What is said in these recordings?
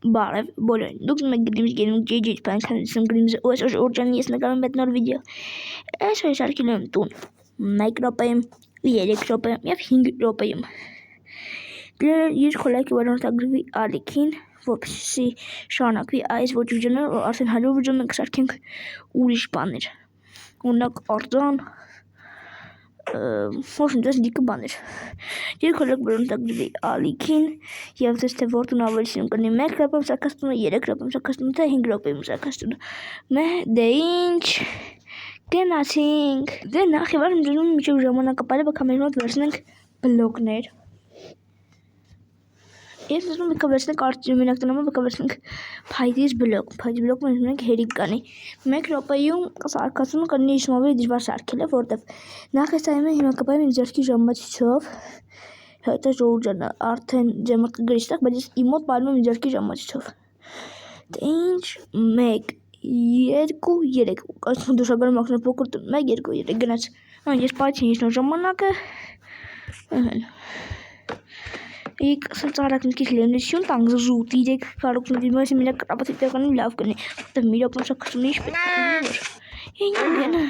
Բարև բոլորին, դուք մեկ գրիմս գերում ջեջեջ պանքանիսում գրիմս ոս օրջանի ես նկարում հետ նոր վիդեո այս որ շարքել եմ տուն 1 րոպեում, 3 րոպեում և 5 րոպեում ես խոլակի վարորդագրվի ալիքին, որպեսզի շարունակվի այս ոճուժանը, արդեն 100 ոճում ենք շարքենք ուրիշ բաներ օրինակ արձան Ոչնչս դիկը բաներ Ես խոլակ վարորդագրվի ալիքին և դες թե որտուն ավելի սիրում կնի 1 րոպեում սարքաստունը, 3 րոպեում սարքաստունը, թե 5 րոպեում սարքաստունը դե ինչ գնացինք դե նախ և առաջ ուզում եմ մինչև ժամանակապահը բակամերին մոտ վերցնենք բլոկներ Ես ուզում եմ վերցնենք մենակ վերցնենք փայտից բլոկ մենք հերիք կանի 1 րոպեում սարքաստունը կլինի իմ ավելի դժվար սարքելը, որտև նախ ես այում եմ հիմա կպայեմ իմ ձեռքի ժամացույցով հետո ժողովուրդը արդեն ջեմը գրի ստեղ, բայց ես իմ մոտ պահում եմ իմ ձեռքի ժամացույցով դե ինչ 1 2 3 ասում դուշաբարը մաքսիմում փոքր 1 2 3 գնաց ես պահեցի ինչ նոր ժամանակը Եկ ասենց արագ մի քիչ լենություն տանք զուտ 3 կարողությունների մեջ միակ կապացիտետականում լավ կլինի որտեղ մի րոպե սարքաստունը ինչ պետք է ինձ գնա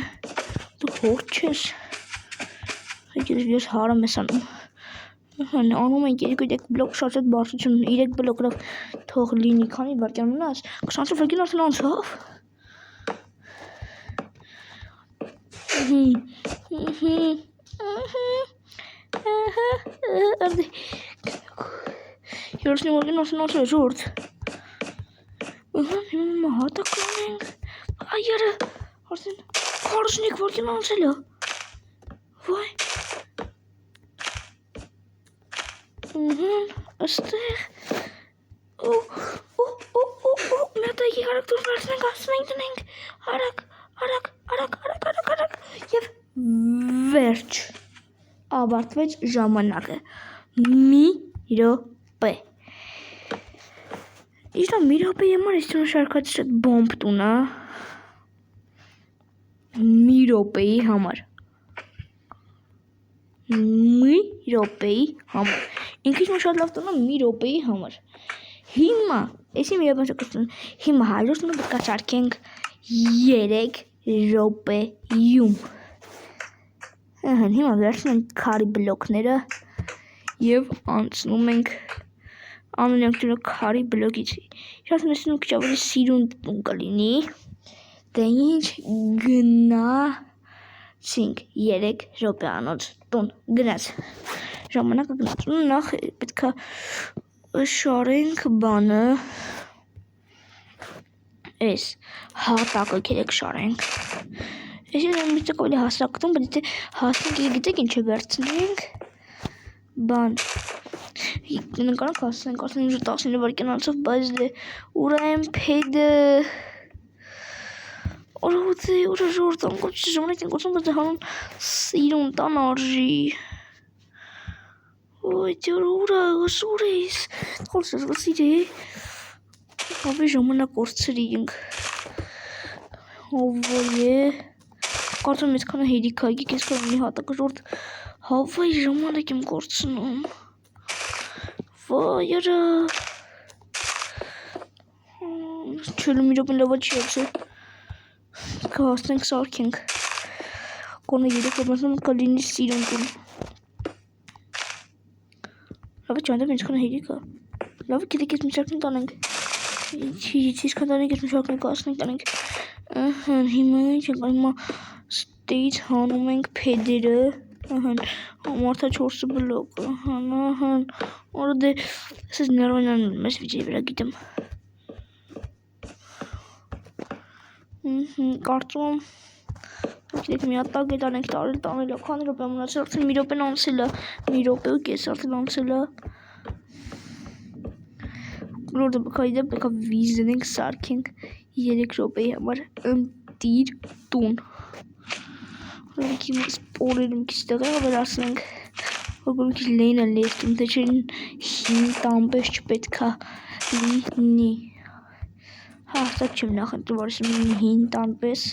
դու հոր չես ես հարամ ես անում ենք 2-3 բլոկ շատ բարձրություն 3 բլոկով թող լինի քանի վայրկյան մնաց 20 վայրկյան արդեն անցավ Երոշնի վայրկյան արդեն անցավ ժորդ հատակ անենք այերը արդեն 45 վայրկյան անցել է վայ Աստեղ մի հատ եկեք արագ դուրս վերցնենք ասում ենք տնենք արագ և վերջ ավարտվեց ժամանակը մի րոպե Իսկ մի րոպեի համար ես տուն շարքած շատ բոմբ տուն մի րոպեի համար ինքնից շատ լավ տուն մի րոպեի համար հիմա էսի մի րոպե շարքած հիմա հալուսնը պետք է շարքենք 3 րոպեում հիմա վերցնում ենք քարի բլոկները և անցնում ենք անում ենք դուր քարի բլոկից Շատ նստում քիչ ավելի սիրուն տուն կլինի դե ինչ գնացինք 3 րոպեանոց տուն գնաց ժամանակը գնաց նախ պետք է շարենք բանը էս հատակը կերեք շարենք Ես եմ միշտ ավելի հասարակ տուն, բայց եթե հասնենք գիտեք ինչ վերցնենք բան նկարանք հասնենք արդեն 19 վայրկյան անցավ, բայց դե ուրա եմ փեդը ուրա ժորդ անկոչ ժամանակ ենք ոցում, բայց դե հանուն սիրուն տան արժի Ոյ դյոր ուրա ուր ես խորսես վսիր է Հավի ժամանակ ործրի ենք Հովոյ է Կարծում ես քանը հերիք է, եկեք ես կորմի հատակը ժորդ Հավայ ժամանակ եմ կործնում Վայ արա Չելու մի րոպեն լավա չի ացել Կհասնենք սարքենք Կոնը 3 րոպեում կլինի սիրուն տուն Լավը չանդեմ ինձ քանը հերիք է Լավը գիտեք ես մի շարքնենք անենք Ես քան տանենք ես մի շարքնենք ասնենք տանենք Հիմա ինչ ենք հիմա ստից հանում ենք փեդերը Մարդա 4 բլոկ Որը դե Սեզ նարվանան մեզ վիճեի վրա գիտեմ Կարծում Գիտեք մի հատ տակ էտ անենք տարել Քանի րոպե մնացել արդեն մի րոպեն անցել է Մի րոպե ու կես արդեն անցել է Որը պետք է վիզ դնենք սարքենք 3 րոպեի համար ընտիր տուն Որոնք իմ սպորերում քիչ տեղը վերացնենք Որ քիչ լենը լեստում թե չէ հին տամպես չպետք է լինի Հաստատ չեմ նախընտրում հին տամպես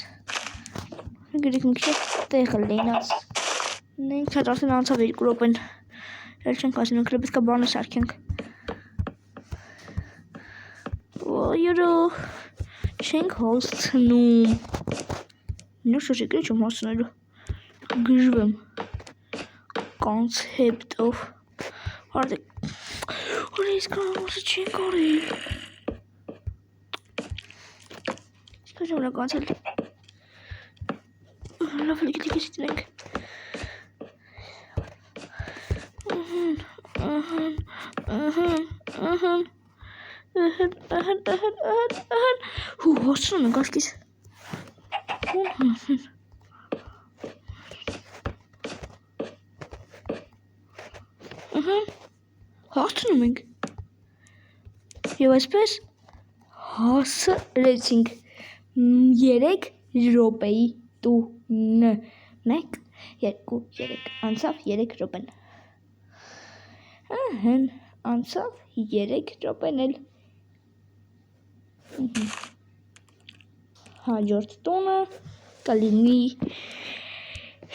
Գրեք մի քիչ տեղը լենած Նենք շատ արդեն անցավ 2 րոպեն Էլ չենք ասում, պետք է բանը սարքենք Ոյրո չենք հասցնում։ Նոր շրջիկը չեմ հասցնելու։ Գժվեմ կոնցեպտով։ Արդեք Որը իսկ կանոնոսը չենք արի։ Իսկ ժամ նա կանցել։ Լավ լիք սիտնենք։ Հու հասցնում ենք աշկիս։ Հասցնում ենք։ Եվ այսպես հասրեցինք 3 րոպեի տունը։ 1, 2, 3 անցավ 3 րոպեն։ Ահն անցավ 3 րոպեն էլ։ Հաջորդ տունը կլինի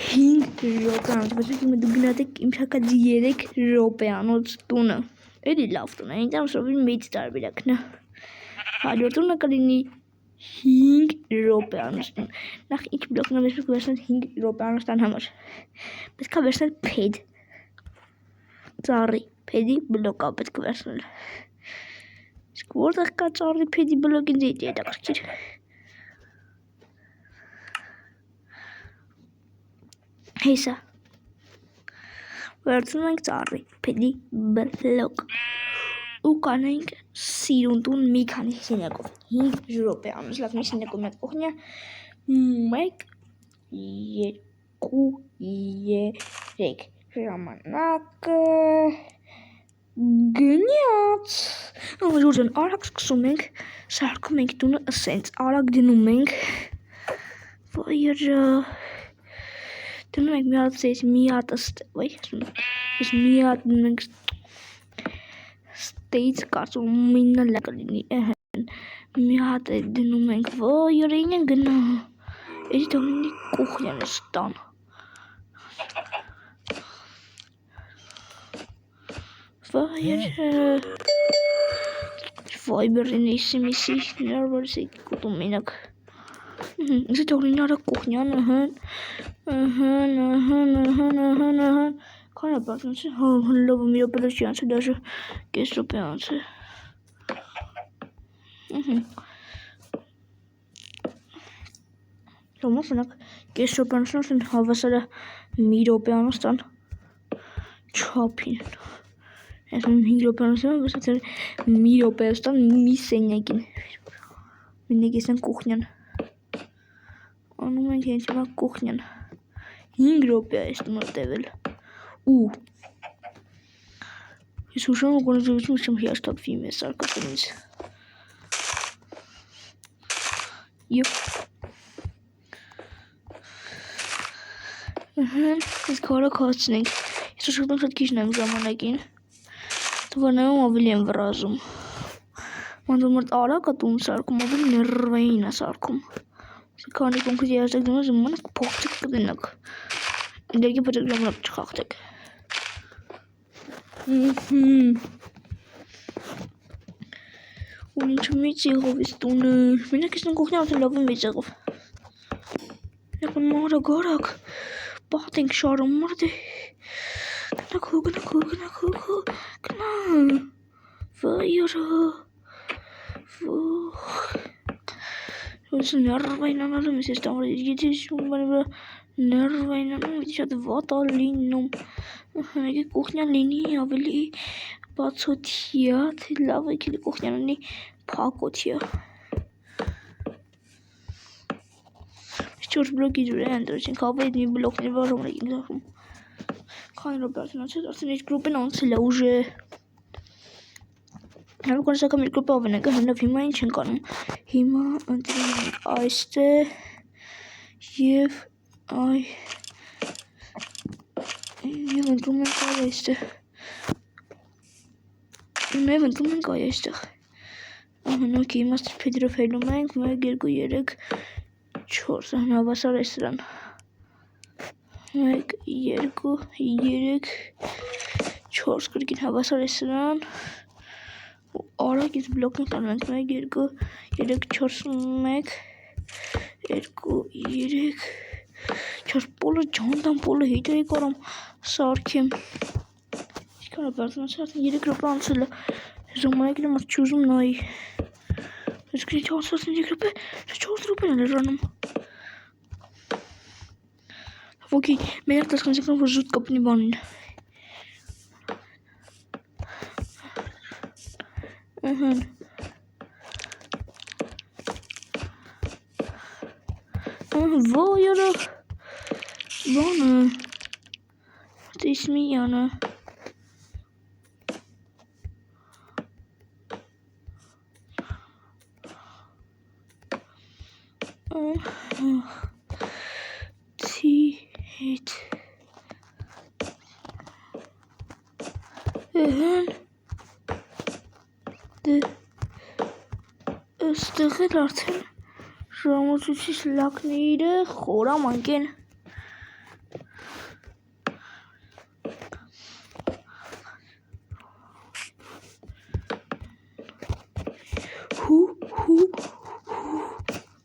5 րոպեանոց, բայց մենք դու գնացեք իմ շակած 3 րոպեանոց տունը։ Էլի լավ տուն է, ինձ ամսովին մեծ տարբերակն է։ Հաջորդ տունը կլինի 5 րոպեանոց տուն։ Նախ ինչ բլոկն է պետք է վերցնել 5 րոպեանոց տան համար։ Պետք է վերցնել փեդ։ Ծառի փեդի բլոկը պետք է վերցնել։ Իսկ որտեղ կա ծառի փեդի բլոկ ինձ էդի հետաքրքիր։ Հեսա։ Վերցնում ենք ծառի փեդի բլոկ։ Ու կանենք սիրուն տուն մի քանի սենյակով 5 րոպեանոց լավ մի սենյակով մեկ կողնյա 1 2 3 ժամանակը գնաց ժորժան արագ սկսում ենք սարքում ենք տունը ասենց արագ դնում ենք ոյրը դնում ենք մի հատ մի հատ ոյ ես մի հատ դնում ենք ստեից կարծում մինը լավ կլինի մի հատ դնում ենք ոյրը ինը գնա էդի դոմինի կուխնյան է ստան Վայբերին էսի միսի ներվարս էքի կուտում մենակ Իսկ թողնին արա կուխնյան Քան է բացնց է լովը մի ոպելը չի անց է դաժը կես ռոպե անց է Լոմոս ունակ կես ռոպե անց են հավասարը մի ռոպե անց տան չապին Ես մեմ 5 րոպեանոց եմ, բայց մի րոպեստան մի սենյակին։ Մենակ ես են կուխնյան։ Անում ենք հենց հիմա կուխնյան։ 5 րոպե է ստում տևել։ Ու ես ուշում ու գոնեզովություն չեմ հիաշտապվի մեզ սարկությունից։ Եվ Ես կարակ հասցնենք։ Ես ուշկտում շատ քիչն եմ ժամանակին։ Թվանայում ավելի եմ վրազում Մանձում մրտ արակ ատում սարկում ավելի ներրվային է սարկում Քանի կոնքրիտ երաշտեք դնում է զմանը կփողցեք կդենակ Ինդերգի պրեք ժամանակ չխաղթեք Ու ինչ մեծ եղով ես տունը Մենակ ես նն կողնի արդեն լավը մեծ եղով Եղն մարակ արակ Պահտ ենք շարում մարդ է Գնա Վայրը Ոնց ներվային անալում ես տամրը Եթե շում բանի վրա ներվային անում Եթե շատ վատ լինում Եկի կողնյան լինի ավելի բացոտիա Թե լավ եկելի կողնյան լինի պակոտիա 4 բլոկի ջուր է ընդրոչենք Հավետ մի բլոկներ վարում ենք ինքնախում Քանի ռոպե արդեն արդեն 2 րոպեն անցել է ուժը Հələ կոնսակամ 2 րոպե ավեն ենք հնավ հիմա ինչ ենք անում Հիմա ընտրում ենք այստեղ Եվ Եվ ընտրում ենք այ այստեղ Եվ ընտրում ենք այ այստեղ Ահն ոքի հիմա փեդրով հելում ենք 1, 2, 3, 4 հավասար է սրան 1, 2, 3, 4 կրկին հավասար է սրան Արագ իսկ բլոկին կանենք 1 2 3 4 1 2 3 4 պոլը ջանդան պոլը հետեի կարամ սարքեմ Ինչքան է բարձրացած 3 րոպե անցել է ժամանակին եմ չուզում նայի Իսկ ինչ անցած 3 րոպե 4 րոպեն է լրանում Okay, merk dat gaan ze gewoon voor zoetkap niet bannen. Wow, ja, bannen. Het is niet, Janne. Hit. De ըստեղը արդեն ժամացույցից լակները խորամանկ են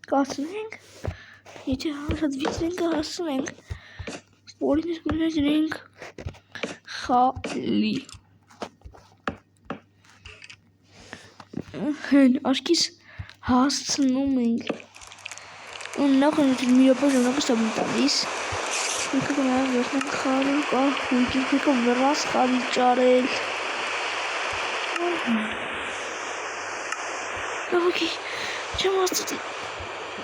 կասնենք եթե հարացվիցենք հասնենք Որին իսկ գնացինենք խալի Հեն աշկիս հասցնում ենք Նախ ենք մի րոպե ժամանակը ստաբին տալիս Ինքը կնայավ վերցնենք խալի կահույք Ինքը վրաս խալի ճարել Լավոքի չեմ հասցի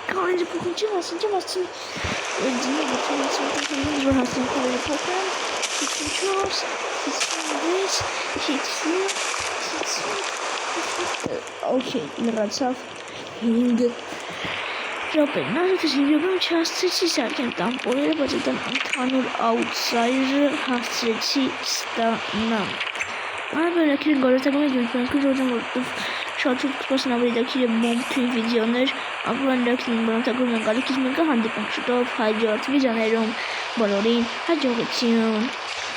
Կանինը փոխին չեմ հասցին Դինը բացում որ հասցին խալի փոխեն 54 55 Okay, լրացավ 5 րոպե Նարդը 5 րոպեմ չհասցրեցի սարքեմ տամպորերը, բայց այդան ընդհանուր outsider հասցրեցի ստանամ Անաբերակիրը գորոտակում է գույնքանքու ժողջան, որտով շատ շուտ կսպասն ավելի դակիրը բոմբ թույն վիդեոներ ապրան դակին բանտակում են գալիքից մենքը հանդիպանք շուտով հաջորդ վիդեոներում բոլորին հաջողություն